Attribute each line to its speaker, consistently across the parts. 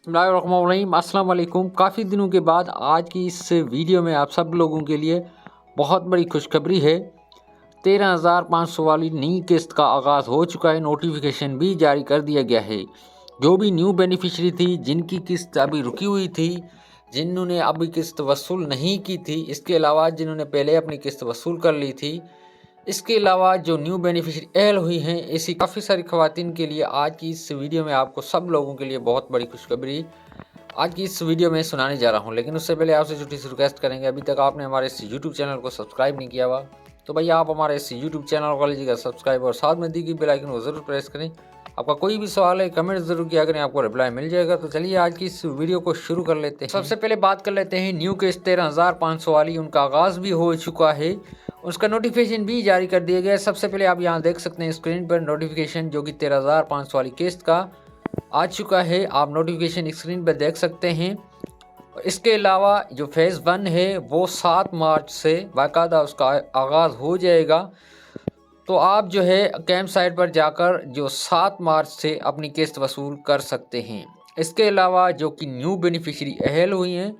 Speaker 1: बिस्मिल्लाहिर्रहमानिर्रहीम, अस्सलाम वालेकुम। काफ़ी दिनों के बाद आज की इस वीडियो में आप सब लोगों के लिए बहुत बड़ी खुशखबरी है। 13,500 वाली नई किस्त का आगाज़ हो चुका है, नोटिफिकेशन भी जारी कर दिया गया है। जो भी न्यू बेनिफिशरी थी, जिनकी किस्त अभी रुकी हुई थी, जिन्होंने अभी किस्त वसूल नहीं की थी, इसके अलावा जिन्होंने पहले अपनी किस्त वसूल कर ली थी, इसके अलावा जो न्यू बेनिफिशरी एल हुई हैं, ऐसी काफ़ी सारी ख़वातीन के लिए आज की इस वीडियो में आपको सब लोगों के लिए बहुत बड़ी खुशखबरी आज की इस वीडियो में सुनाने जा रहा हूं। लेकिन उससे पहले आपसे छोटी सी रिक्वेस्ट करेंगे, अभी तक आपने हमारे इस यूट्यूब चैनल को सब्सक्राइब नहीं किया हुआ तो भैया आप हमारे इस यूट्यूब चैनल को लीजिएगा सब्सक्राइब और साथ में दी गई बेल आइकन को ज़रूर प्रेस करें। आपका कोई भी सवाल है कमेंट ज़रूर किया करें, आपको रिप्लाई मिल जाएगा। तो चलिए आज की इस वीडियो को शुरू कर लेते हैं। सबसे पहले बात कर लेते हैं न्यू किस्त 13,500 वाली, उनका आगाज़ भी हो चुका है, उसका नोटिफिकेशन भी जारी कर दिया गया है। सबसे पहले आप यहाँ देख सकते हैं स्क्रीन पर नोटिफिकेशन जो कि 13,500 वाली किस्त का आ चुका है। आप नोटिफिकेशन स्क्रीन पर देख सकते हैं। इसके अलावा जो फेज़ 1 है वो 7 मार्च से बाकायदा उसका आगाज़ हो जाएगा। तो आप जो है कैंप साइट पर जाकर जो 7 मार्च से अपनी किस्त वसूल कर सकते हैं। इसके अलावा जो कि न्यू बेनिफिशरी अहल हुई हैं,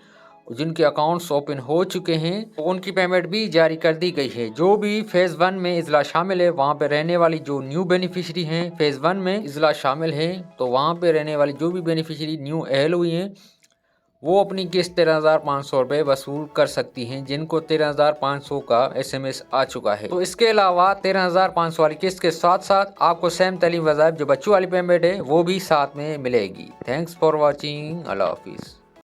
Speaker 1: जिनके अकाउंट्स ओपन हो चुके हैं, तो उनकी पेमेंट भी जारी कर दी गई है। जो भी फेज़ 1 में इजला शामिल है, वहाँ पे रहने वाली जो न्यू बेनिफिशरी हैं, फेज़ 1 में इजला शामिल है, तो वहाँ पे रहने वाली जो भी बेनिफिशरी न्यू अहल हुई हैं, वो अपनी किस्त 13,500 रुपये वसूल कर सकती हैं, जिनको 13,500 का SMS आ चुका है। तो इसके अलावा 13,500 वाली किस्त के साथ साथ आपको सेम तालीम वज़ाइफ जो बच्चों वाली पेमेंट है वो भी साथ में मिलेगी। Thanks for watching. अल्लाह हाफिज़।